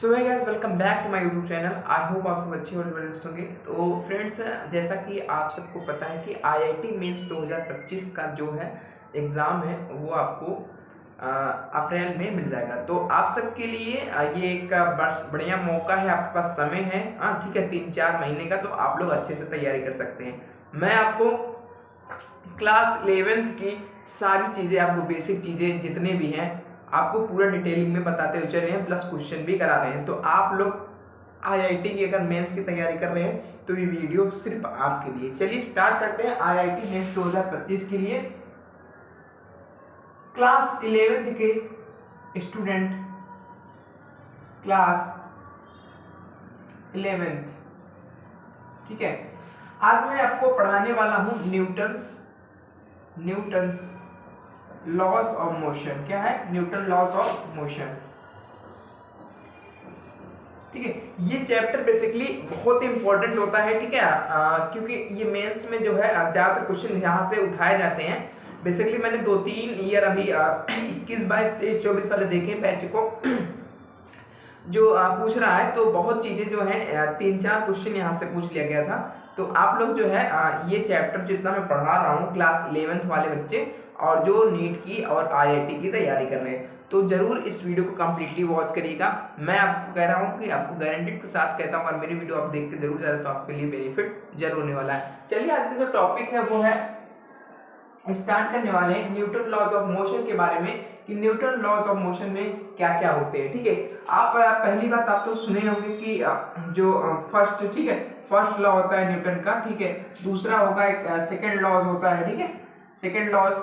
So hi guys, welcome back to my YouTube channel. I hope आप सब अच्छे और जबरदस्त होंगे। तो फ्रेंड्स, जैसा कि आप सबको पता है कि आईआईटी मेंस 2025 का जो है एग्ज़ाम है वो आपको अप्रैल में मिल जाएगा। तो आप सबके लिए ये एक बढ़िया मौका है, आपके पास समय है। ठीक है, 3-4 महीने का, तो आप लोग अच्छे से तैयारी कर सकते हैं। मैं आपको क्लास 11th की सारी चीज़ें, आपको बेसिक चीज़ें जितने भी हैं आपको पूरा डिटेलिंग में बताते हुए चले हैं, प्लस क्वेश्चन भी करा रहे हैं। तो आप लोग आईआईटी की अगर मेंस की तैयारी कर रहे हैं तो ये वीडियो सिर्फ आपके लिए। चलिए स्टार्ट करते हैं आईआईटी मेंस 2025 के लिए। क्लास 11th के स्टूडेंट, क्लास 11th, ठीक है, आज मैं आपको पढ़ाने वाला हूं न्यूटन्स लॉज ऑफ मोशन। क्या है? Newton laws of motion. ठीक है, ये चैप्टर बेसिकली बहुत इंपॉर्टेंट होता है। ठीक है, क्योंकि ये मेंस में जो है ज़्यादातर क्वेश्चन यहाँ से उठाए जाते हैं। बेसिकली मैंने 2-3 ईयर अभी 21, 22, 23, 24 वाले देखे बैच को जो पूछ रहा है, तो बहुत चीज़ें जो है 3-4 क्वेश्चन यहाँ से पूछ लिया गया था। तो आप लोग जो है ये चैप्टर जितना मैं पढ़ा रहा हूँ, क्लास 11th वाले बच्चे और जो नीट की और आईआईटी की तैयारी कर रहे हैं, तो जरूर इस वीडियो को कंप्लीटली वॉच करिएगा। मैं आपको कह रहा हूँ कि आपको गारंटेड के साथ कहता हूँ, अगर मेरी वीडियो आप देख के जरूर जा रहे हैं तो आपके लिए बेनिफिट जरूर होने वाला है। चलिए आज का जो टॉपिक है वो है, स्टार्ट करने वाले हैं न्यूटन लॉज ऑफ मोशन के बारे में, कि न्यूटन लॉज ऑफ मोशन में क्या क्या होते हैं। ठीक है, आप पहली बात आप तो सुने होंगे कि जो फर्स्ट, ठीक है, फर्स्ट लॉ होता है न्यूटन का। ठीक है, दूसरा होगा एक सेकंड लॉज होता है। ठीक है, सेकंड लॉज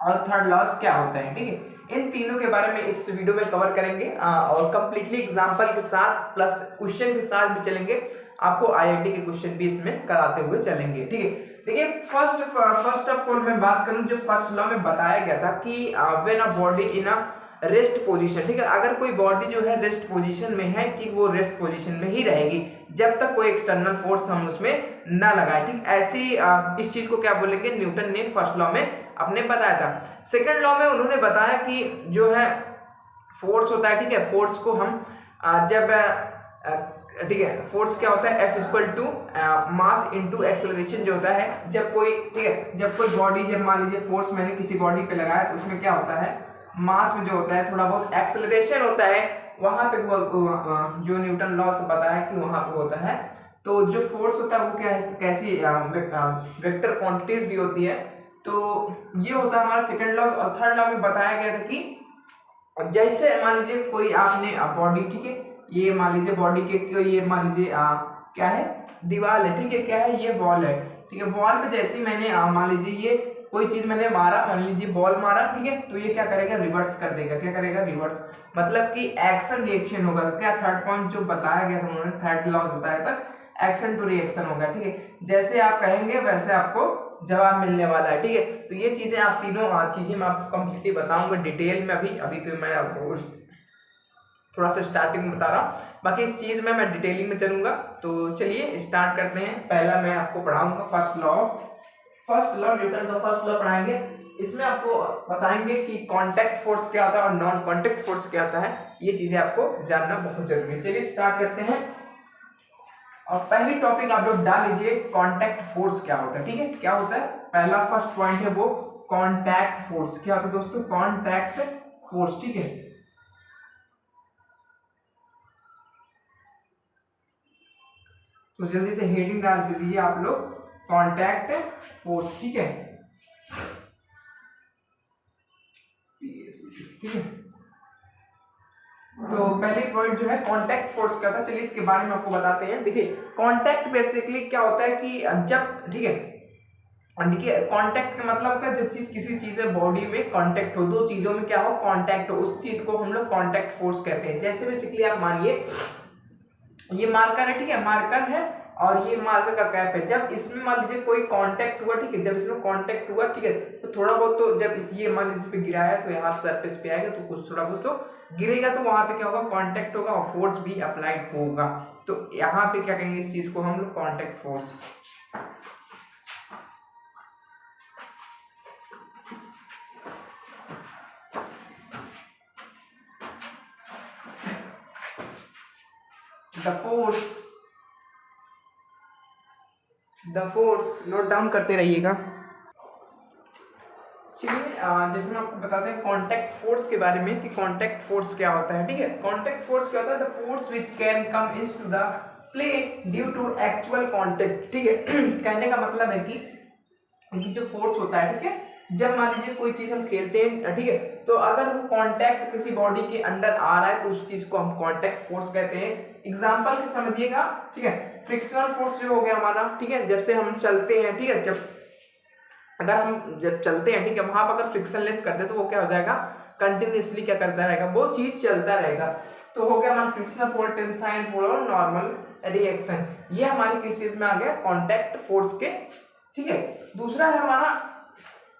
और थर्ड लॉज क्या होता है। ठीक है, इन तीनों के बारे में इस वीडियो में कवर करेंगे और कंप्लीटली एग्जांपल के साथ प्लस क्वेश्चन के साथ भी चलेंगे। आपको आईआईटी के क्वेश्चन भी इसमें कराते हुए चलेंगे। ठीक है, देखिए फर्स्ट ऑफ ऑल मैं बात करूं, जो फर्स्ट लॉ में बताया गया था कि when a body in a rest position, ठीक है, अगर कोई बॉडी जो है रेस्ट पोजीशन में है, ठीक, वो रेस्ट पोजीशन में ही रहेगी जब तक कोई एक्सटर्नल फोर्स हम उसमें ना लगाए। ठीक, ऐसी इस चीज को क्या बोलेंगे, न्यूटन ने फर्स्ट लॉ में अपने बताया था। सेकंड लॉ में उन्होंने बताया कि जो है फोर्स होता है, ठीक है, फोर्स को हम जब ठीक है, फोर्स क्या होता है, F equal to mass into acceleration जो होता है। जब कोई, ठीक है, जब कोई बॉडी, जब मान लीजिए फोर्स मैंने किसी बॉडी पे लगाया तो उसमें क्या होता है, मास में जो होता है थोड़ा बहुत एक्सेलरेशन होता है, वहां पे जो न्यूटन लॉ से बताया कि वहां पे होता है। तो जो फोर्स होता है वो क्या है, कैसी वेक्टर क्वांटिटीज भी होती है। तो ये होता है हमारा सेकंड लॉ। और थर्ड लॉ में बताया गया था कि जैसे मान लीजिए कोई आपने बॉडी, ठीक है, ये मान लीजिए बॉडी के, ये मान लीजिए क्या है, दीवार है। ठीक है, क्या है, ये बॉल है। ठीक है, बॉल पे जैसे ही मैंने मान लीजिए ये कोई चीज मैंने मारा, मान लीजिए बॉल मारा, ठीक है, तो ये क्या करेगा, रिवर्स कर देगा। क्या करेगा, रिवर्स, मतलब कि एक्शन रिएक्शन होगा। क्या थर्ड पॉइंट जो बताया गया था उन्होंने, थर्ड लॉ बताया था, एक्शन टू रिएक्शन होगा। ठीक है, जैसे आप कहेंगे वैसे आपको जवाब मिलने वाला है। ठीक है, तो ये चीजें आप तीनों चीजें मैं आपको कंप्लीटली बताऊंगा डिटेल में। अभी तो मैं आपको थोड़ा सा स्टार्टिंग में बता रहा हूँ, बाकी इस चीज में मैं डिटेलिंग में चलूंगा। तो चलिए स्टार्ट करते हैं। पहला मैं आपको पढ़ाऊंगा फर्स्ट लॉ न्यूटन का फर्स्ट लॉ पढ़ाएंगे। इसमें आपको बताएंगे कि कांटेक्ट फोर्स क्या होता है और नॉन कांटेक्ट फोर्स क्या होता है। ये चीजें आपको जानना बहुत जरूरी है। चलिए स्टार्ट करते हैं। और पहली टॉपिक आप लोग डाल लीजिए, कांटेक्ट फोर्स क्या होता है। ठीक है, क्या होता है, पहला फर्स्ट पॉइंट है वो कांटेक्ट फोर्स। क्या होता है दोस्तों, कांटेक्ट फोर्स। ठीक है, तो जल्दी से हेडिंग डाल के दीजिए आप लोग, कांटेक्ट फोर्स। ठीक है, ठीक है, तो पहली पॉइंट जो है कांटेक्ट फोर्स क्या था, चलिए इसके बारे में आपको बताते हैं। देखिए कांटेक्ट बेसिकली क्या होता है कि जब, ठीक है, देखिए कांटेक्ट का मतलब होता है जब चीज किसी चीज से बॉडी में कांटेक्ट हो, दो चीजों में क्या हो, कांटेक्ट हो, उस चीज को हम लोग कांटेक्ट फोर्स कहते हैं। जैसे बेसिकली आप मानिए ये मार्कर है, ठीक है, मार्कर है और ये मार्कर का कैप है। जब इसमें मान लीजिए कोई कांटेक्ट हुआ, ठीक है, जब इसमें कांटेक्ट हुआ, ठीक है, तो थोड़ा बहुत तो जब इस ये मान लीजिए पे गिराया तो यहाँ सरफेस पे आएगा तो कुछ थोड़ा बहुत तो गिरेगा, तो वहां पे क्या होगा, कांटेक्ट होगा और फोर्स भी अप्लाइड होगा। तो यहाँ पे क्या कहेंगे, इस चीज को हम लोग contact force. The force note down करते रहिएगा। चलिए जैसे मैं आपको बताते हैं कांटेक्ट फोर्स के बारे में कि कांटेक्ट फोर्स क्या होता है। ठीक है, कांटेक्ट फोर्स क्या होता है? The force which can come into the play due to actual contact. ठीक है कहने का मतलब है कि जो फोर्स होता है, ठीक है, जब मान लीजिए कोई चीज हम खेलते हैं, ठीक है, तो अगर वो कांटेक्ट किसी बॉडी के अंदर आ रहा है तो उस चीज को हम कांटेक्ट फोर्स कहते हैं। एग्जांपल से समझिएगा, ठीक है, फ्रिक्शनल फोर्स जो हो गया हमारा, ठीक है, जब से हम चलते हैं, ठीक है, जब चलते हैं, ठीक है, वहां पर अगर फ्रिक्शनलेस कर दे तो वो क्या हो जाएगा? कंटिन्यूअसली क्या करता रहेगा? वो चीज चलता रहेगा। तो हो गया हमारा फ्रिक्शनल फोर्स, टेंसाइल फोर्स और नॉर्मल रिएक्शन। ये हमारे किस चीज में आ गया? कांटेक्ट फोर्स के। ठीक है, दूसरा है हमारा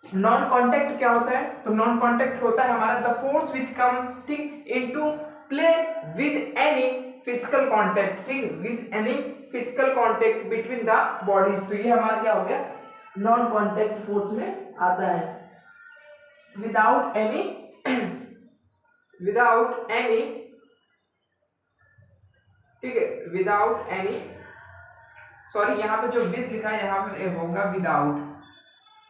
नॉन कांटेक्ट। क्या होता है? तो नॉन कांटेक्ट होता है हमारा द फोर्स व्हिच कम, ठीक, into play with any physical contact, ठीक, with any physical contact between the bodies. तो ये हमारा क्या हो गया? नॉन कांटेक्ट फोर्स में आता है। विदाउट एनी ठीक है, विदाउट एनी, सॉरी यहाँ पे जो विद लिखा है यहाँ पे होगा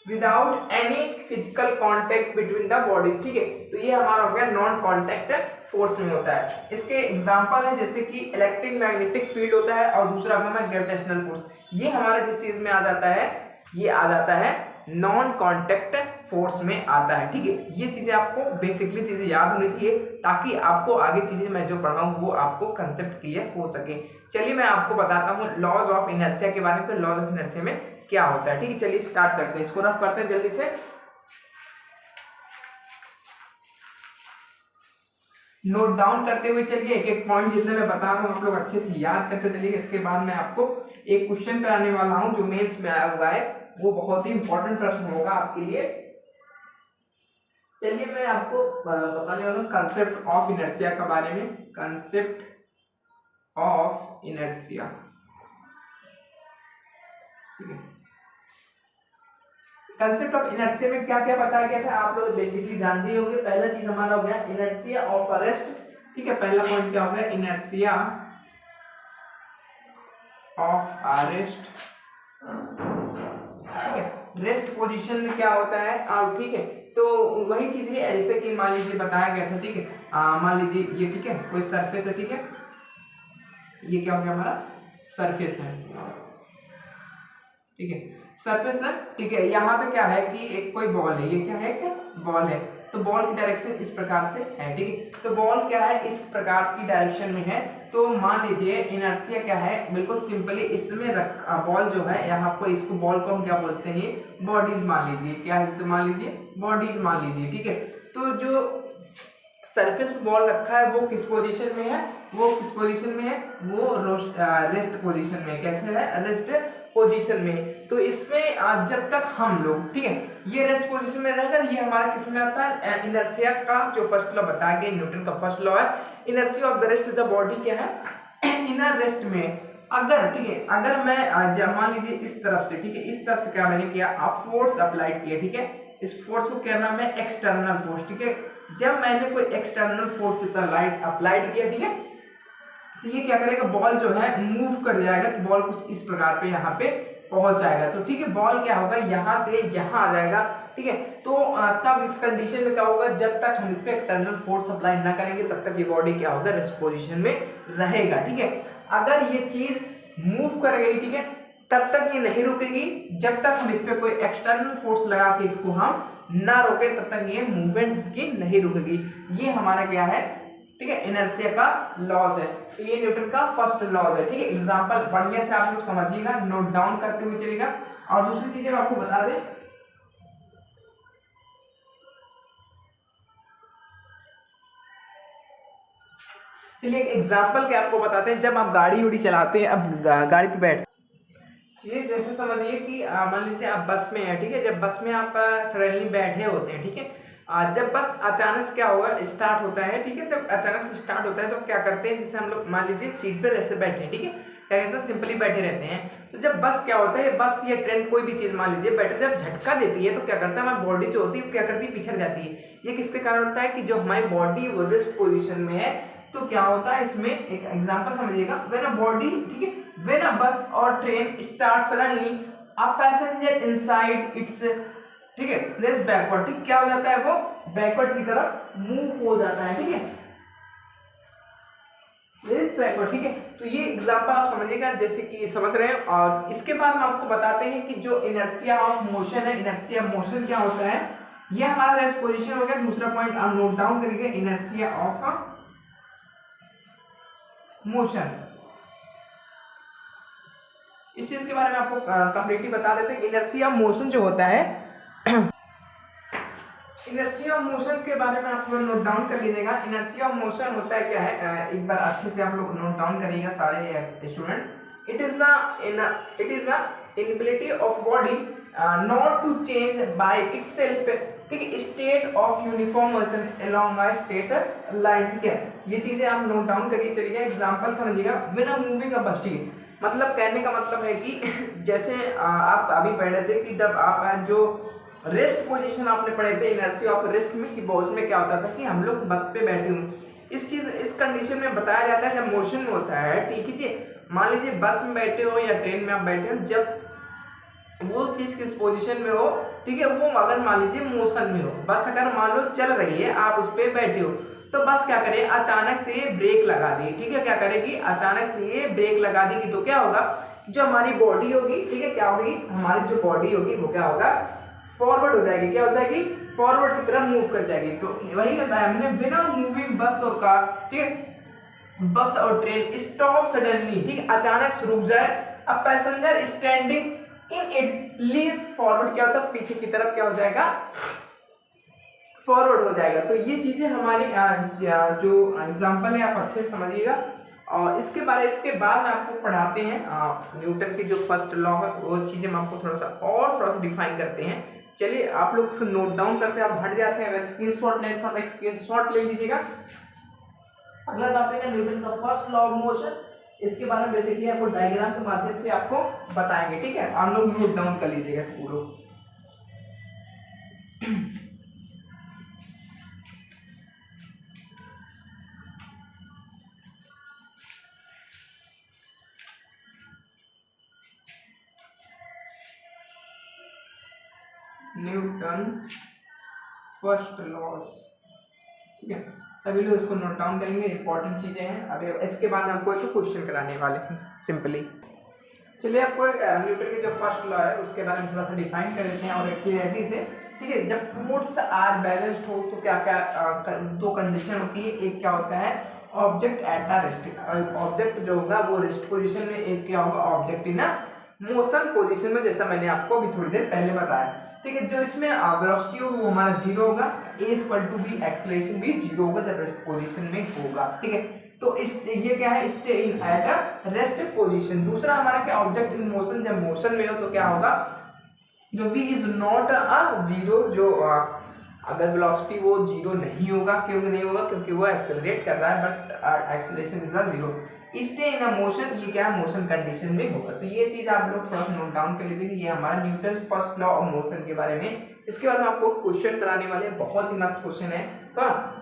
without any physical contact between the bodies. ठीक है, तो ये हमारा हो गया नॉन कांटेक्ट फोर्स में होता है। इसके एग्जांपल है जैसे कि इलेक्ट्रिक मैग्नेटिक फील्ड होता है और दूसरा होगा ग्रेविटेशनल फोर्स। ये हमारे किस चीज में आ जाता है? ये आ जाता है नॉन कांटेक्ट फोर्स में आता है। ठीक है, ये चीजें आपको बेसिकली चीजें याद होनी चाहिए ताकि आपको आगे चीजें मैं जो पढ़ाऊं वो आपको कंसेप्ट क्लियर हो सके। चलिए मैं आपको बताता हूँ लॉज ऑफ इनर्शिया के बारे में। लॉज ऑफ इनर्शिया में क्या होता है? ठीक है, चलिए स्टार्ट करते हैं, इसको रफ करते हैं जल्दी से। नोट डाउन करते हुए चलिए, एक एक पॉइंट जितने मैं बता रहा हूँ आप लोग अच्छे से याद करते चलिए। इसके बाद मैं आपको एक क्वेश्चन कराने वाला हूँ जो मेंस में आया हुआ है, वो बहुत ही इंपॉर्टेंट प्रश्न होगा आपके लिए। चलिए मैं आपको बताने वाला हूँ कंसेप्ट ऑफ इनर्शिया के बारे में। कंसेप्ट ऑफ इनर्शिया, ठीक है, कंसेप्ट ऑफ इनर्शिया में क्या क्या बताया गया था आप लोग बेसिकली जानते होंगे। पहला चीज हमारा हो गया इनर्शिया ऑफ अ रेस्ट। ठीक है, पहला पॉइंट क्या हो गया? Inertia of a rest. ठीक है, रेस्ट पोजीशन में क्या होता है? ठीक है, तो वही चीज है जैसे कि मान लीजिए बताया गया था। ठीक है, मान लीजिए ये, ठीक है, कोई सरफेस है, ठीक है, ये क्या हो गया? हमारा सरफेस है, ठीक है, सरफेस है, ठीक है। यहाँ पे क्या है कि एक कोई बॉल है, ये क्या है? एक बॉल है, तो बॉल की डायरेक्शन इस प्रकार से है, ठीक है, तो बॉल क्या है? इस प्रकार की डायरेक्शन में है। तो मान लीजिए इनर्शिया क्या है? बिल्कुल सिंपली इसमें बॉल जो है, यहाँ पर इसको बॉल को हम क्या बोलते हैं? बॉडीज मान लीजिए। क्या है? तो मान लीजिए बॉडीज मान लीजिए, ठीक है। तो जो सरफेस पे बॉल रखा है वो किस पोजीशन में है? वो किस पोजीशन में है? वो रेस्ट पोजीशन में। कैसे है? रेस्ट पोजीशन में। तो इसमें जब तक हम लोग, ठीक है, ये रेस्ट पोजीशन में रहेगा, ये हमारा किस में आता है? इनर्शिया का जो फर्स्ट लॉ बताया गया, न्यूटन का फर्स्ट लॉ है, inertia of the rest of the body क्या है? इनर रेस्ट में। अगर, ठीक है, अगर मैं मान लीजिए इस तरफ से, ठीक है, इस तरफ से क्या मैंने किया? आप फोर्स अप्लाइड किया, ठीक है, इस फोर्स को क्या नाम है? External force. ठीक है, जब मैंने कोई एक्सटर्नल फोर्स अप्लाइड किया, ठीक है, तो ये क्या करेगा? बॉल जो है मूव कर जाएगा, तो बॉल कुछ इस प्रकार पे यहाँ पे पहुंच जाएगा। तो ठीक है, बॉल क्या होगा? यहाँ से यहाँ आ जाएगा, ठीक है। तो तब इस कंडीशन में क्या होगा? जब तक हम इस पे एक्सटर्नल फोर्स अप्लाई ना करेंगे तब तक ये बॉडी क्या होगा? रेस्ट पोजीशन में रहेगा, ठीक है। अगर ये चीज मूव कर गई, ठीक है, तब तक ये नहीं रुकेगी जब तक हम इस पे कोई एक्सटर्नल फोर्स लगा के इसको हम ना रोके, तब तक ये मूवमेंट इसकी नहीं रुकेगी। ये हमारा क्या है? ठीक है, इनर्शिया का लॉज है। तो ये न्यूटन का फर्स्ट लॉज है, ठीक है। एग्जांपल बढ़िया से आप लोग समझिएगा, नोट डाउन करते हुए चलेगा। और दूसरी चीजें आपको बता दें, चलिए एक एग्जांपल के आपको बताते हैं। जब आप गाड़ी उड़ी चलाते हैं, अब गाड़ी पे बैठ, ये जैसे समझिए कि मान लीजिए आप बस में है, ठीक है, जब बस में आप सडनली बैठे होते हैं, ठीक है, जब बस अचानक से क्या होगा? स्टार्ट होता है, ठीक है, जब अचानक से स्टार्ट होता है तो क्या करते हैं? जैसे हम लोग मान लीजिए सीट पे ऐसे बैठे हैं, ठीक है, क्या कहते हैं? सिंपली बैठे रहते हैं। तो जब बस क्या होता है? बस या ट्रेन कोई भी चीज मान लीजिए बैठे, जब झटका देती है तो क्या करता है? हमारी बॉडी जो होती है क्या करती है? पिछड़ जाती है। ये किसके कारण होता है? कि जो हमारी बॉडी वो रेस्ट पोजिशन में है, तो क्या होता है इसमें एक एग्जांपल समझिएगा, व्हेन अ बॉडी, ठीक है, व्हेन अ बस और train start suddenly a passenger inside it's, ठीक है, लेट्स बैकवर्ड, ठीक, क्या हो जाता है वो बैकवर्ड की तरफ मूव हो जाता है, ठीक है, लेट्स बैकवर्ड, ठीक है। तो ये एग्जांपल आप समझिएगा जैसे कि समझ रहे हैं। और इसके बाद हम आपको बताते हैं कि जो इनर्शिया ऑफ मोशन है, इनर्शिया ऑफ मोशन क्या होता है, ये हमारा रेस्ट पोजीशन हो गया। दूसरा पॉइंट आप नोट डाउन करिए, इनर्शिया ऑफ मोशन। इस चीज के बारे में आपको कंप्लीटली बता देते हैं। इनर्शिया ऑफ मोशन जो होता है, इनर्शिया ऑफ मोशन के बारे में आप लोग नोट डाउन कर लीजिएगा। इनर्शिया ऑफ मोशन होता है क्या है, एक बार अच्छे से आप लोग नोट डाउन करिएगा सारे student. It is a inability of body not to change by itself, ठीक है, state of uniform motion along a straight line, ठीक है। ये चीजें आप नोट डाउन करिए, चलिए एग्जांपल समझिएगा। व्हेन अ मूविंग अ बस, ठीक है, मतलब कहने का मतलब है कि जैसे आप अभी पढ़ रहे थे कि जब आप जो रेस्ट पोजीशन आपने पढ़े थे इनर्शिया ऑफ रेस्ट में, कि बॉस में क्या होता था कि हम लोग बस पे बैठे हुए, इस कंडीशन में बताया जाता है जब मोशन में होता है, ठीक है जी। मान लीजिए बस में बैठे हो या ट्रेन में आप बैठे हो, जब वो चीज किस पोजीशन में हो, ठीक है, वो अगर मान लीजिए मोशन में हो, बस अगर मान लो चल रही है, आप उस पर बैठे हो, तो बस क्या करे, अचानक से ब्रेक लगा दी, ठीक है, क्या करेगी, अचानक से ये ब्रेक लगा देगी, तो क्या होगा, जो हमारी बॉडी होगी, ठीक है, क्या होगी, हमारी जो बॉडी होगी वो क्या होगा, फॉरवर्ड हो जाएगी, क्या हो जाएगी, फॉरवर्ड की तरफ मूव कर जाएगी। तो वही बताया हमने, बिना मूविंग बस और कार, ठीक है, बस और ट्रेन स्टॉप सडनली, ठीक है, अचानक से रुक जाए, अब passenger standing in its lease forward, क्या होता है, पीछे की तरफ क्या हो जाएगा, फॉरवर्ड हो जाएगा। तो ये चीजें हमारी जो एग्जांपल है आप अच्छे से समझिएगा। और इसके बाद आपको पढ़ाते हैं न्यूटन की जो फर्स्ट लॉ है, वो चीजें हम आपको थोड़ा सा डिफाइन करते हैं। चलिए आप लोग इसको नोट डाउन करते हैं, आप हट जाते हैं, अगर स्क्रीनशॉट लेने साथ एक स्क्रीनशॉट ले लीजिएगा। अगला टॉपिक है न्यूटन का फर्स्ट लॉ ऑफ मोशन, इसके बारे में बेसिकली आपको डायग्राम के माध्यम से आपको बताएंगे, ठीक है, आप लोग नोट डाउन कर लीजिएगा पूरा। न्यूटन फर्स्ट लॉज, ठीक है, सभी लोग इसको नोट डाउन करेंगे, इंपॉर्टेंट चीजें हैं। अभी इसके बाद हमको एक क्वेश्चन कराने वाले हैं सिंपली। चलिए आपको न्यूटन के जो फर्स्ट लॉ है उसके बारे में थोड़ा सा डिफाइन कर देते हैं और एक क्लियरिटी से, ठीक है। जब फोर्स आर बैलेंस्ड हो तो क्या क्या दो कंडीशन होती है, एक क्या होता है, object at a rest, object जो होगा वो रेस्ट पोजीशन में, एक क्या होगा, object in a motion position में, जैसा मैंने आपको अभी थोड़ी देर पहले बताया, ठीक है। जो इसमें वेलोसिटी होगा वो हमारा जीरो होगा, a equal to B, acceleration भी जीरो होगा जब रेस्ट पोजीशन में होगा, ठीक है। तो ये क्या है, stay in at a rest position. दूसरा हमारा क्या, ऑब्जेक्ट इन मोशन, जब मोशन में हो तो क्या होगा, जो v is not a zero, जो अगर वेलोसिटी वो जीरो नहीं होगा, क्यों नहीं होगा, क्योंकि वो एक्सेलरेट कर रहा है, but acceleration is a zero. Stay in a motion, ये क्या है, मोशन कंडीशन में होगा। तो ये चीज आप लोग थोड़ा सा नोट डाउन कर लीजिए, ये हमारा Newton first law of motion के बारे में। इसके बाद में आपको क्वेश्चन कराने वाले हैं, बहुत ही मस्त क्वेश्चन है,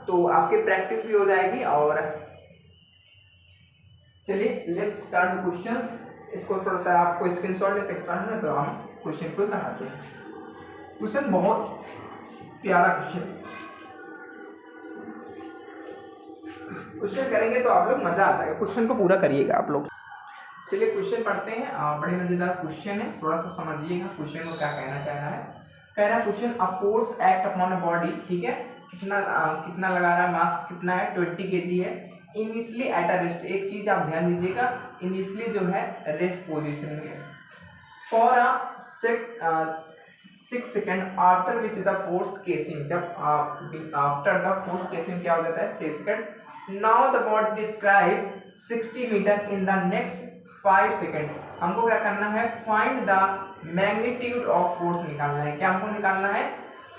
तो आपकी प्रैक्टिस भी हो जाएगी। और चलिए लेट्स स्टार्ट द क्वेश्चंस। इसको थोड़ा सा आपको स्क्रीनशॉट ले सकता है ना, तो हम क्वेश्चन को कराते हैं। क्वेश्चन बहुत प्यारा क्वेश्चन करेंगे तो आप लोग मजा आ जाएगा, क्वेश्चन को पूरा करिएगा आप लोग। चलिए क्वेश्चन पढ़ते हैं, बड़े मजेदार क्वेश्चन है, थोड़ा सा समझिएगा क्वेश्चन को क्या कहना चाह रहा है। कह रहा है question, a force act upon a body, ठीक है, कितना लगा रहा है, मास कितना है, 20 kg है, इनिशियली एट अ रेस्ट। एक चीज आप ध्यान दीजिएगा, इनिशियली जो है रेस्ट पोजीशन में है, for a 6 second after which the force ceasing, जब आफ्टर द फोर्स केसिंग क्या हो जाता है, 6 second. Now the body describe 60 metre in the next 5 second. हमको क्या करना है, find the magnitude of force निकालना है। क्या हमको निकालना है,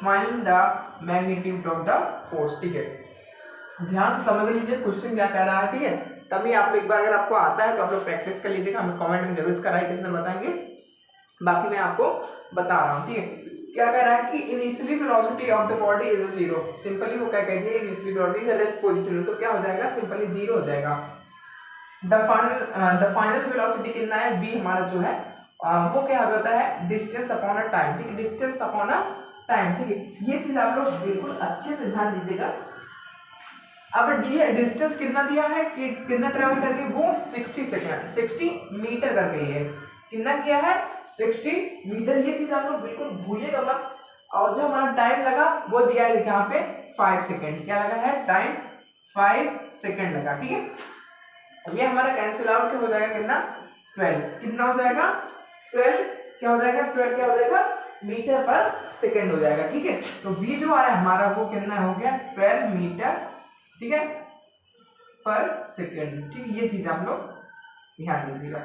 find the magnitude of the force, ठीक है। ध्यान से समझ लीजिए क्वेश्चन क्या कह रहा है, ठीक है। तभी आप एक बार अगर आपको आता है तो आप लोग प्रैक्टिस कर लीजिएगा, हमें कमेंट में जरूर इसका राइट आंसर बताएंगे, बाकी मैं आपको बता रहा हूँ, ठीक है। क्या कह रहा है कि initially velocity of the body is 0। Simply वो क्या कह दिया, initially velocity is rest position में, तो क्या हो जाएगा, सिंपली 0 हो जाएगा। द फाइनल वेलोसिटी कितना है, v हमारा जो है वो क्या हो जाता है, डिस्टेंस अपॉन अ टाइम, ठीक है, डिस्टेंस अपॉन अ टाइम, ठीक है। ये चीज आप लोग बिल्कुल अच्छे से ध्यान दीजिएगा। अब डिस्टेंस कितना दिया है कि कितना ट्रेवल करके, वो 60 सेकंड 60 मीटर कर गई है, कितना किया है 60 मीटर। ये चीज आप लोग बिल्कुल भूलिएगा मत। और जो हमारा टाइम लगा वो दिया है यहाँ पे 5 सेकंड, क्या लगा है टाइम 5 सेकंड लगा, ठीक है। ये हमारा कैंसिल आउट क्या हो जाएगा, कितना 12, कितना हो जाएगा 12, क्या हो जाएगा 12, क्या हो जाएगा मीटर पर सेकंड हो जाएगा, ठीक है। तो v जो आया हमारा वो कितना हो गया 12 मीटर, ठीक है, पर सेकंड, ठीक है। ये चीज आप लोग ध्यान दीजिएगा।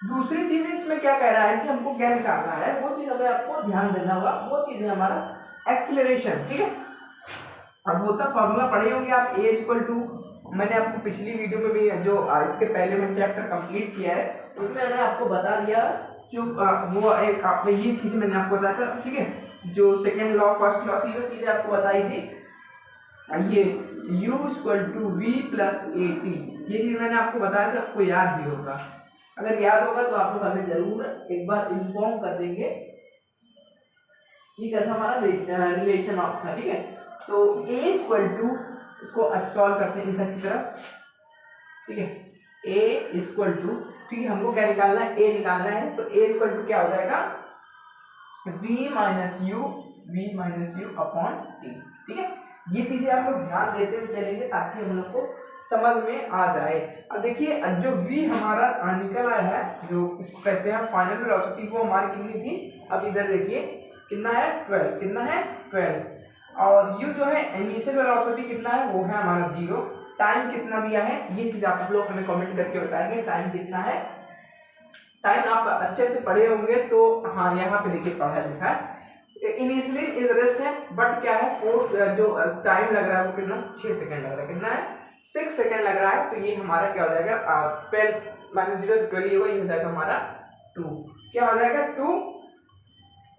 दूसरी चीज इसमें क्या कह रहा है कि हमको क्या निकालना है, वो चीज हमें आपको ध्यान देना होगा, वो चीज है हमारा एक्सीलरेशन, ठीक है। अब वो तक फॉर्मूला पढ़े होंगे आप, a इक्वल टू, मैंने आपको पिछली वीडियो में भी जो इसके पहले मैंने चैप्टर कंप्लीट किया है उसमें मैंने आपको बता दिया, जो वो एक आपने ये चीजें मैंने आपको बताया था, ठीक है, जो सेकंड लॉ फर्स्ट लॉ तीनों चीजें आपको बताई थी। ये u equal to v plus A T, ये चीज मैंने आपको बताया था, आपको याद भी होगा। अगर याद होगा तो आप लोग हमें जरूर एक बार इन्फॉर्म कर देंगे। ये क्या था हमारा रिलेशन ऑफ था, ठीक है। तो a इक्वल टू, इसको सॉल्व करते हैं इधर की तरफ, ठीक है, a इक्वल टू, ठीक है, हमको क्या निकालना है, a निकालना है, तो a इक्वल टू क्या हो जाएगा v minus you upon t, ठीक है। ये चीजें आप लोग ध्यान देते हुए चलेंगे ताकि हम लोग को समझ में आ जाए। अब देखिए जो v हमारा निकल आया है, जो इसको कहते हैं फाइनल वेलोसिटी, वो हमारी कितनी थी, अब इधर देखिए कितना है 12, कितना है 12, और u जो है इनिशियल वेलोसिटी कितना है, वो है हमारा 0। टाइम कितना दिया है, ये चीज आप लोग हमें कमेंट करके बताएंगे, टाइम कितना है। टाइम आप अच्छे से पढ़े होंगे तो, हाँ यहाँ पे देखिए पढ़ा लिखा है, इनिशियली इज रेस्ट है, बट क्या है फोर्स, जो टाइम लग रहा है वो कितना 6 सेकंड लग रहा है, कितना है 6 सेकंड लग रहा है। तो ये हमारा क्या हो जाएगा 12 माइनस 0 12 होगा, ये हो जाएगा हमारा 2, क्या हो जाएगा 2,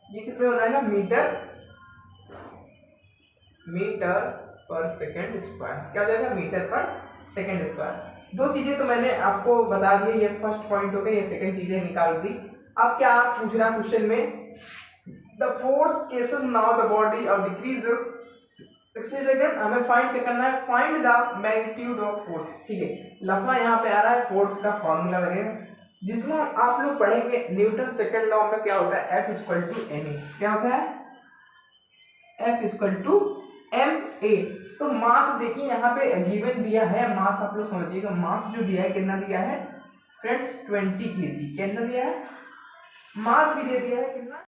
ये किसमें हो जाएगा मीटर पर सेकंड स्क्वायर, क्या हो जाएगा मीटर पर सेकंड स्क्वायर। दो चीजें तो मैंने आपको बता दी, ये फर्स्ट पॉइंट हो गया, ये सेकंड चीजें निकाल दी। अब क्या आप पूछ रहा क्वेश्चन में, the force cases now the body और डिक्रीजेस 60 सेकंड, हमें फाइंड क्या करना है, find the magnitude of force, ठीक है। लफड़ा यहाँ पे आ रहा है, फोर्स का फॉर्मूला लगेगा, जिसमें आप लोग पढ़ेंगे न्यूटन सेकंड लॉ में क्या होता है, F इक्वल टू ma, क्या होता है F इक्वल टू ma। तो मास देखिए यहाँ पे गिवन दिया है, मास आप लोग समझिएगा, मास जो दिया है कितना दिया है फ्रेंड्स 20 kg, कितना दिया है, मास भी दे दिया है कितना